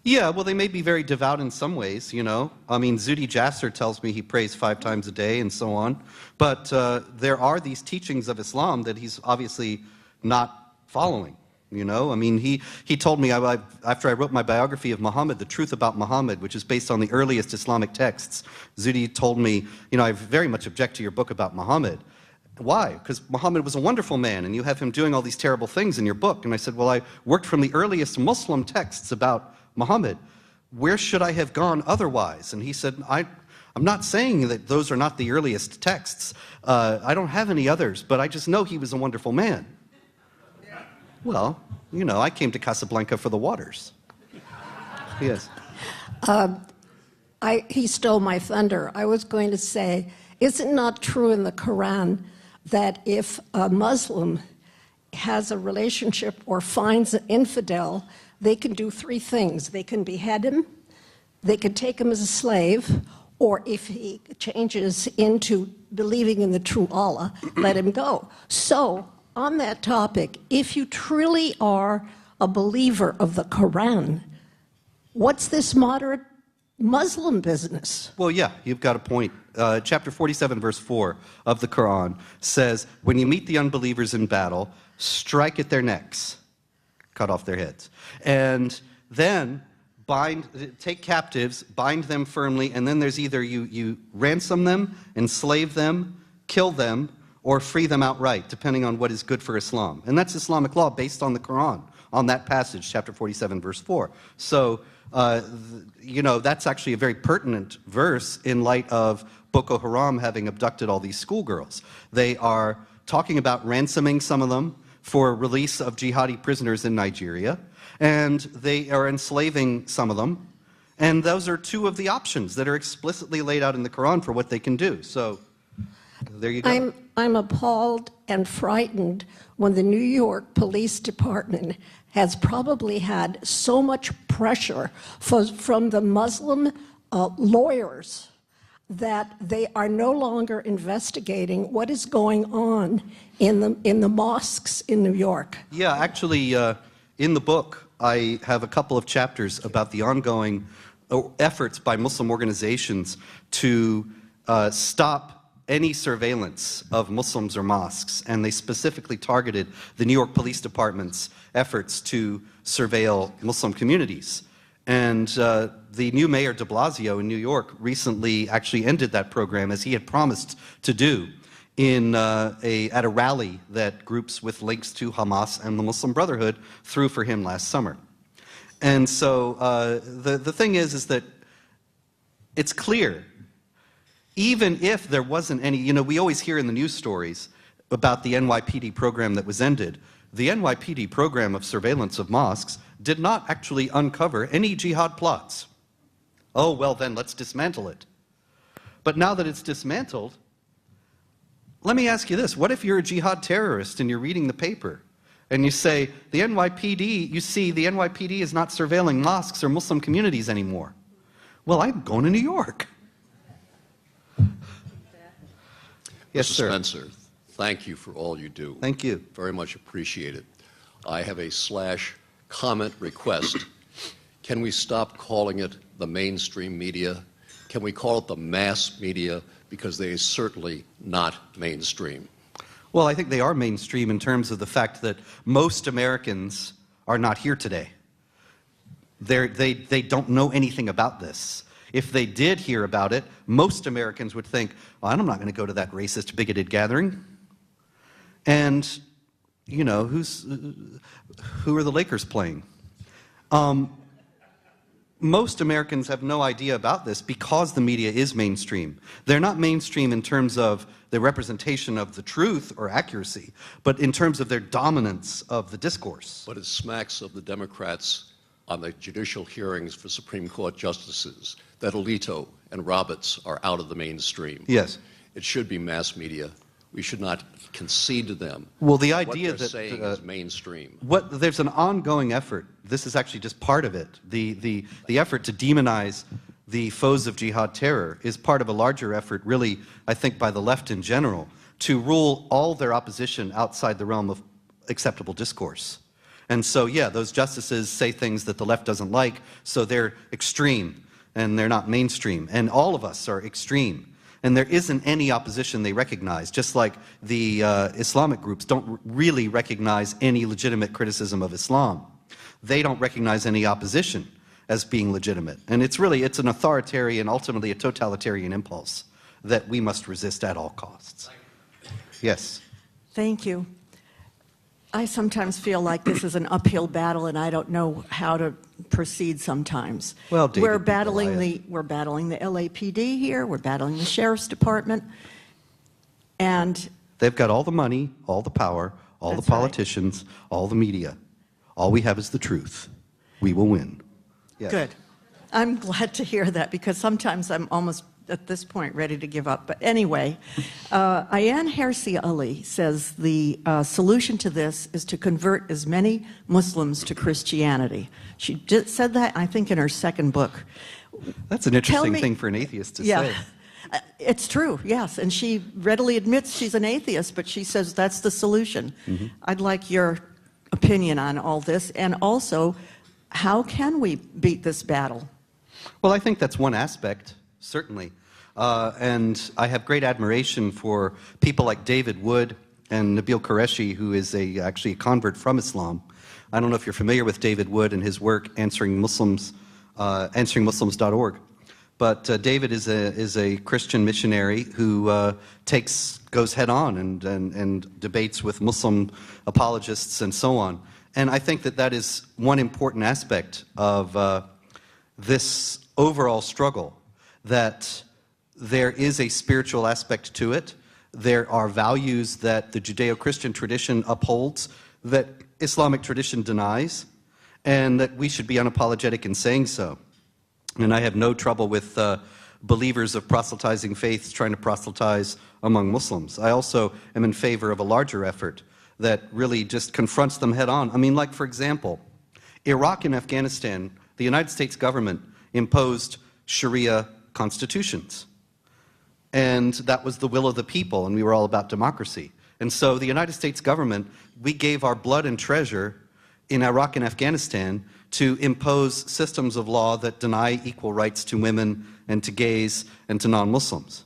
Yeah, well, they may be very devout in some ways, you know. I mean, Zuhdi Jasser tells me he prays 5 times a day and so on. But there are these teachings of Islam that he's obviously not following, you know. I mean, he told me, after I wrote my biography of Muhammad, The Truth About Muhammad, which is based on the earliest Islamic texts, Zuhdi told me, you know, I very much object to your book about Muhammad. Why? Because Muhammad was a wonderful man, and you have him doing all these terrible things in your book. And I said, well, I worked from the earliest Muslim texts about Muhammad. Where should I have gone otherwise? And he said, I'm not saying that those are not the earliest texts. I don't have any others, but I just know he was a wonderful man. Well, you know, I came to Casablanca for the waters. Yes. He stole my thunder. I was going to say, is it not true in the Quran that if a Muslim has a relationship or finds an infidel, they can do 3 things. They can behead him, they can take him as a slave, or if he changes into believing in the true Allah, let him go. So, on that topic, if you truly are a believer of the Quran, what's this moderate Muslim business? Well, yeah, you've got a point. Chapter 47, verse 4 of the Quran says, when you meet the unbelievers in battle, strike at their necks, cut off their heads, and then take captives, bind them firmly, and then there's either you ransom them, enslave them, kill them, or free them outright, depending on what is good for Islam. And that's Islamic law based on the Quran, on that passage, chapter 47, verse 4. So, you know, that's actually a very pertinent verse in light of Boko Haram having abducted all these schoolgirls. They are talking about ransoming some of them for release of jihadi prisoners in Nigeria, and they are enslaving some of them. And those are 2 of the options that are explicitly laid out in the Quran for what they can do. So there you go. I'm appalled and frightened when the New York Police Department has probably had so much pressure from the Muslim lawyers that they are no longer investigating what is going on in the mosques in New York. Yeah, actually, in the book, I have a couple of chapters about the ongoing efforts by Muslim organizations to stop any surveillance of Muslims or mosques, and they specifically targeted the New York Police Department's efforts to surveil Muslim communities. And the new mayor de Blasio in New York recently actually ended that program, as he had promised to do, at a rally that groups with links to Hamas and the Muslim Brotherhood threw for him last summer. And so the thing is that it's clear, even if there wasn't any, you know, we always hear in the news stories about the NYPD program that was ended. The NYPD program of surveillance of mosques did not actually uncover any jihad plots. Oh, well then, let's dismantle it. But now that it's dismantled, let me ask you this. What if you're a jihad terrorist and you're reading the paper and you say, the NYPD, you see, the NYPD is not surveilling mosques or Muslim communities anymore. Well, I'm going to New York. Yes, Mr. sir. Spencer, thank you for all you do. Thank you. Very much appreciated. I have a /comment request. Can we stop calling it the mainstream media? Can we call it the mass media? Because they are certainly not mainstream. Well, I think they are mainstream in terms of the fact that most Americans are not here today. They don't know anything about this. If they did hear about it, most Americans would think, oh, I'm not going to go to that racist, bigoted gathering. And, you know, who are the Lakers playing? Most Americans have no idea about this because the media is mainstream. They're not mainstream in terms of the representation of the truth or accuracy, but in terms of their dominance of the discourse. But it smacks of the Democrats on the judicial hearings for Supreme Court justices that Alito and Roberts are out of the mainstream. Yes. It should be mass media. We should not concede to them. Well, the idea what they're that saying is mainstream. There's an ongoing effort. This is actually just part of it. The effort to demonize the foes of jihad terror is part of a larger effort, really, I think, by the left in general, to rule all their opposition outside the realm of acceptable discourse. And so, yeah, those justices say things that the left doesn't like, so they're extreme, and they're not mainstream. And all of us are extreme. And there isn't any opposition they recognize, just like the Islamic groups don't really recognize any legitimate criticism of Islam. They don't recognize any opposition as being legitimate. And it's an authoritarian, ultimately a totalitarian impulse that we must resist at all costs. Yes. Thank you. I sometimes feel like this is an uphill battle, and I don't know how to proceed sometimes. Well, David, we're battling the LAPD here. We're battling the Sheriff's Department, and they've got all the money, all the power, all the politicians, all the media. All we have is the truth. We will win. Yes. Good. I'm glad to hear that, because sometimes I'm almost at this point ready to give up. But anyway, Ayaan Hirsi Ali says the solution to this is to convert as many Muslims to Christianity. She just said that, I think, in her second book. That's an interesting thing for an atheist to say. It's true, yes. And she readily admits she's an atheist, but she says that's the solution. Mm-hmm. I'd like your opinion on all this, and also, how can we beat this battle? Well, I think that's one aspect, certainly. And I have great admiration for people like David Wood and Nabil Qureshi, who is actually a convert from Islam. I don't know if you're familiar with David Wood and his work answeringmuslims.org. But David is a Christian missionary who goes head on and debates with Muslim apologists and so on. And I think that is one important aspect of this overall struggle, that there is a spiritual aspect to it. There are values that the Judeo-Christian tradition upholds that Islamic tradition denies, and that we should be unapologetic in saying so. And I have no trouble with believers of proselytizing faiths trying to proselytize among Muslims. I also am in favor of a larger effort that really just confronts them head on. I mean, like, for example, Iraq and Afghanistan, the United States government imposed Sharia constitutions. And that was the will of the people, and we were all about democracy. And so the United States government, we gave our blood and treasure in Iraq and Afghanistan to impose systems of law that deny equal rights to women and to gays and to non-Muslims.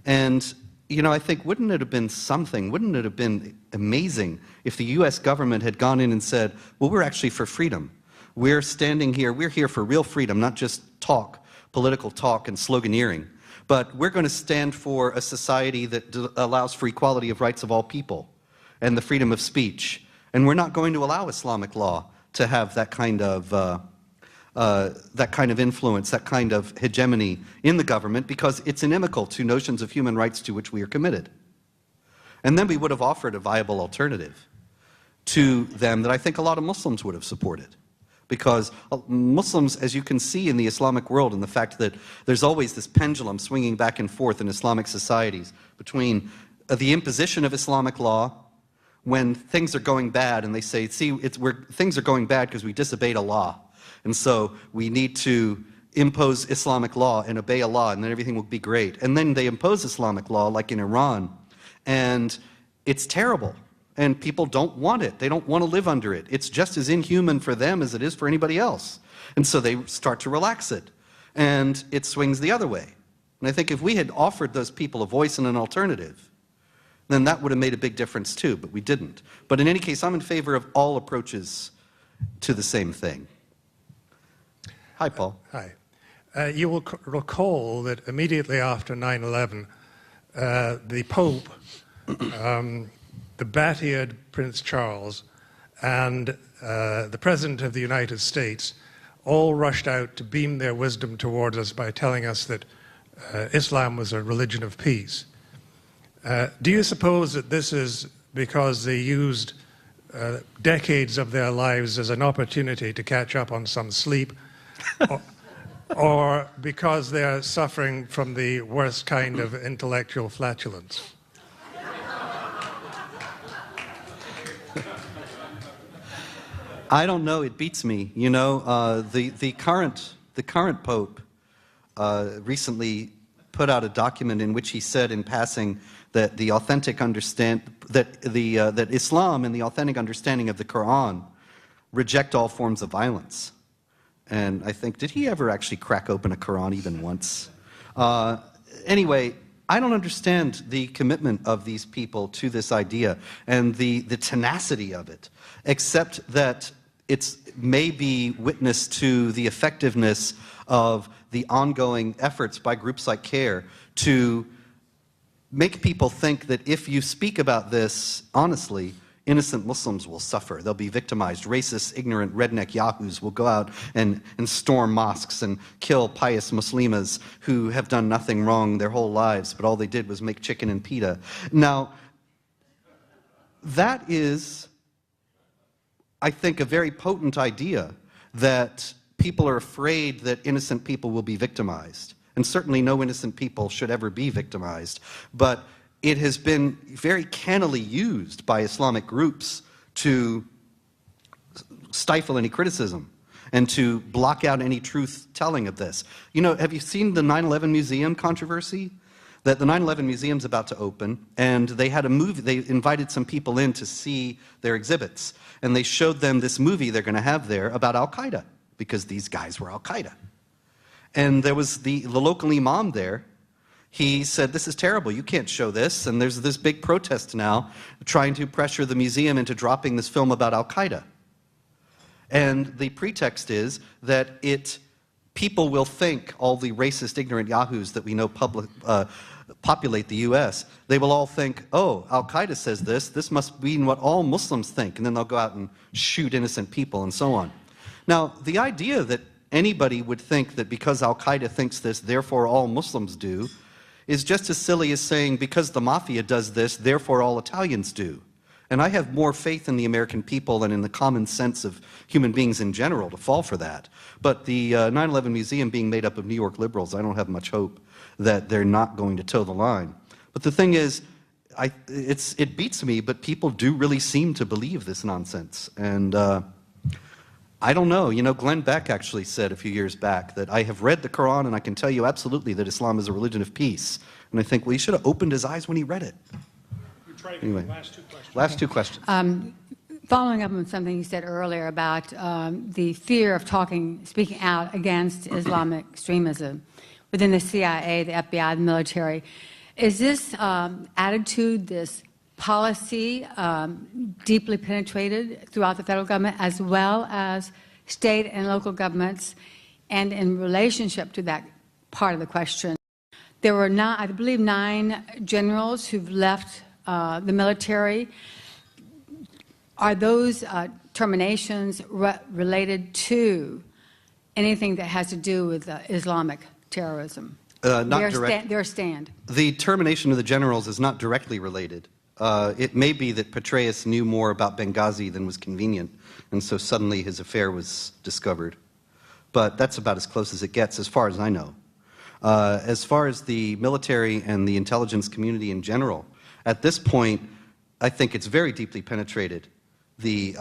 And, you know, I think, wouldn't it have been something, wouldn't it have been amazing if the US government had gone in and said, well, we're actually for freedom. We're standing here, we're here for real freedom, not just talk, political talk and sloganeering. But we're going to stand for a society that allows for equality of rights of all people and the freedom of speech. And we're not going to allow Islamic law to have that kind of influence, that kind of hegemony in the government, because it's inimical to notions of human rights to which we are committed. And then we would have offered a viable alternative to them that I think a lot of Muslims would have supported. Because Muslims, as you can see in the Islamic world, and the fact that there's always this pendulum swinging back and forth in Islamic societies between the imposition of Islamic law when things are going bad, and they say, see, things are going bad because we disobeyed Allah. And so we need to impose Islamic law and obey Allah, and then everything will be great. And then they impose Islamic law, like in Iran, and it's terrible. And people don't want it. They don't want to live under it. It's just as inhuman for them as it is for anybody else. And so they start to relax it. And it swings the other way. And I think if we had offered those people a voice and an alternative, then that would have made a big difference too, but we didn't. But in any case, I'm in favor of all approaches to the same thing. Hi, Paul. Hi. You will recall that immediately after 9/11, the Pope, the bat-eared Prince Charles, and the President of the United States all rushed out to beam their wisdom towards us by telling us that Islam was a religion of peace. Do you suppose that this is because they used decades of their lives as an opportunity to catch up on some sleep, or because they are suffering from the worst kind of intellectual flatulence? I don't know. It beats me. You know, the current Pope recently put out a document in which he said, in passing, that that Islam and the authentic understanding of the Quran reject all forms of violence. And I think, did he ever actually crack open a Quran even once? Anyway, I don't understand the commitment of these people to this idea and the tenacity of it, except that it's maybe witness to the effectiveness of the ongoing efforts by groups like CARE to make people think that if you speak about this honestly, innocent Muslims will suffer. They'll be victimized. Racist, ignorant, redneck yahoos will go out and storm mosques and kill pious Muslimas who have done nothing wrong their whole lives, but all they did was make chicken and pita. Now, that is, I think, a very potent idea, that people are afraid that innocent people will be victimized. And certainly no innocent people should ever be victimized. But it has been very cannily used by Islamic groups to stifle any criticism and to block out any truth-telling of this. You know, have you seen the 9/11 Museum controversy? That the 9/11 Museum's about to open, and they had a movie, they invited some people in to see their exhibits, and they showed them this movie they're going to have there about Al-Qaeda, because these guys were Al-Qaeda. And there was the local imam there. He said, this is terrible, you can't show this, and there's this big protest now trying to pressure the museum into dropping this film about Al-Qaeda. And the pretext is that people will think, all the racist, ignorant yahoos that we know populate the US, they will all think, oh, Al-Qaeda says this must mean what all Muslims think, and then they'll go out and shoot innocent people and so on. Now, the idea that anybody would think that because Al-Qaeda thinks this, therefore all Muslims do, is just as silly as saying because the mafia does this, therefore all Italians do. And I have more faith in the American people and in the common sense of human beings in general to fall for that. But the 9/11 Museum being made up of New York liberals, I don't have much hope that they're not going to toe the line. But the thing is, it beats me, but people do really seem to believe this nonsense. And I don't know. You know, Glenn Beck actually said a few years back that I have read the Quran and I can tell you absolutely that Islam is a religion of peace. And I think, well, he should have opened his eyes when he read it. Anyway, last two questions. Following up on something you said earlier about the fear of speaking out against Islamic extremism within the CIA, the FBI, the military, Is this attitude, this policy, deeply penetrated throughout the federal government as well as state and local governments? And in relationship to that part of the question, there were, I believe, 9 generals who've left the military. Are those terminations related to anything that has to do with Islamic terrorism? Their stand. The termination of the generals is not directly related. It may be that Petraeus knew more about Benghazi than was convenient, and so suddenly his affair was discovered. But that's about as close as it gets, as far as I know. As far as the military and the intelligence community in general, at this point, I think it's very deeply penetrated the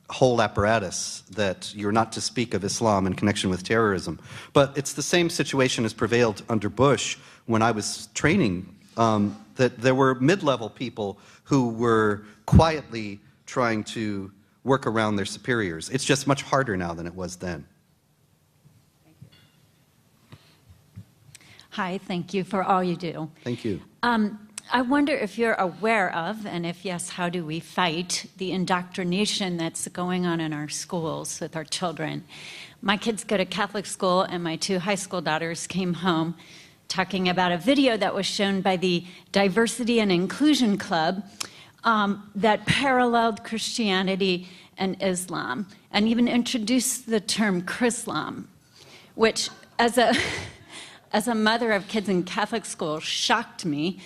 whole apparatus that you're not to speak of Islam in connection with terrorism. But it's the same situation as prevailed under Bush when I was training, that there were mid-level people who were quietly trying to work around their superiors. It's just much harder now than it was then. Hi, thank you for all you do. Thank you. I wonder if you're aware of, and if yes, how do we fight the indoctrination that's going on in our schools with our children? My kids go to Catholic school, and my 2 high school daughters came home talking about a video that was shown by the Diversity and Inclusion Club that paralleled Christianity and Islam, and even introduced the term Chrislam, which, as a mother of kids in Catholic school, shocked me.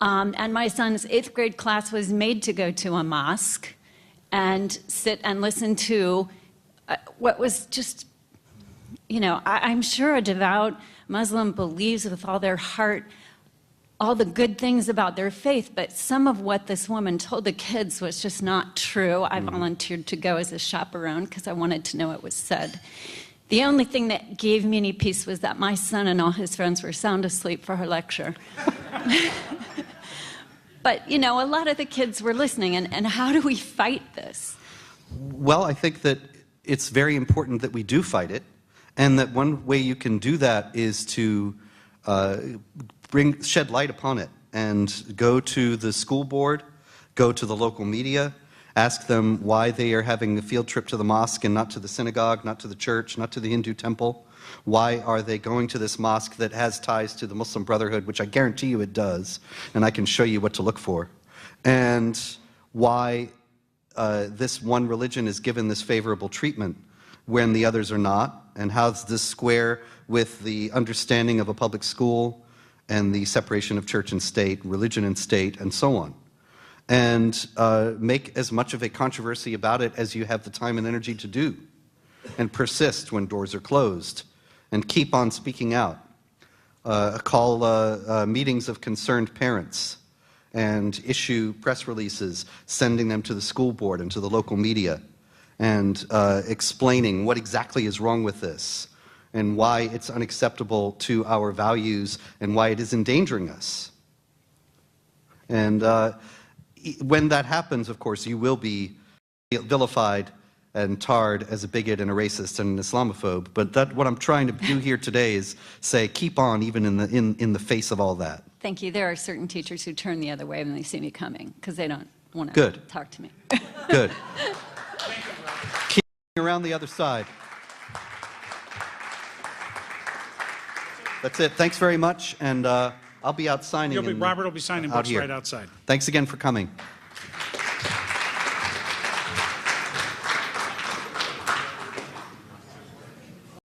And my son's 8th grade class was made to go to a mosque and sit and listen to what was just, you know, I'm sure a devout Muslim believes with all their heart all the good things about their faith, but some of what this woman told the kids was just not true. I volunteered to go as a chaperone because I wanted to know what was said. The only thing that gave me any peace was that my son and all his friends were sound asleep for her lecture. But, you know, a lot of the kids were listening, and how do we fight this? Well, I think that it's very important that we do fight it, and that one way you can do that is to shed light upon it, and go to the school board, go to the local media, ask them why they are having a field trip to the mosque and not to the synagogue, not to the church, not to the Hindu temple. Why are they going to this mosque that has ties to the Muslim Brotherhood, which I guarantee you it does, and I can show you what to look for. And why this one religion is given this favorable treatment when the others are not, and how does this square with the understanding of a public school and the separation of church and state, religion and state, and so on. And make as much of a controversy about it as you have the time and energy to do, and persist when doors are closed, and keep on speaking out. Call meetings of concerned parents, and issue press releases sending them to the school board and to the local media, and explaining what exactly is wrong with this, and why it's unacceptable to our values, and why it is endangering us. And when that happens, of course, you will be vilified and tarred as a bigot and a racist and an Islamophobe. But what I'm trying to do here today is say, keep on even in the face of all that. Thank you. There are certain teachers who turn the other way when they see me coming because they don't want to talk to me. Good. Keep around the other side. That's it. Thanks very much, and I'll be out signing. Robert will be signing books right outside. Thanks again for coming.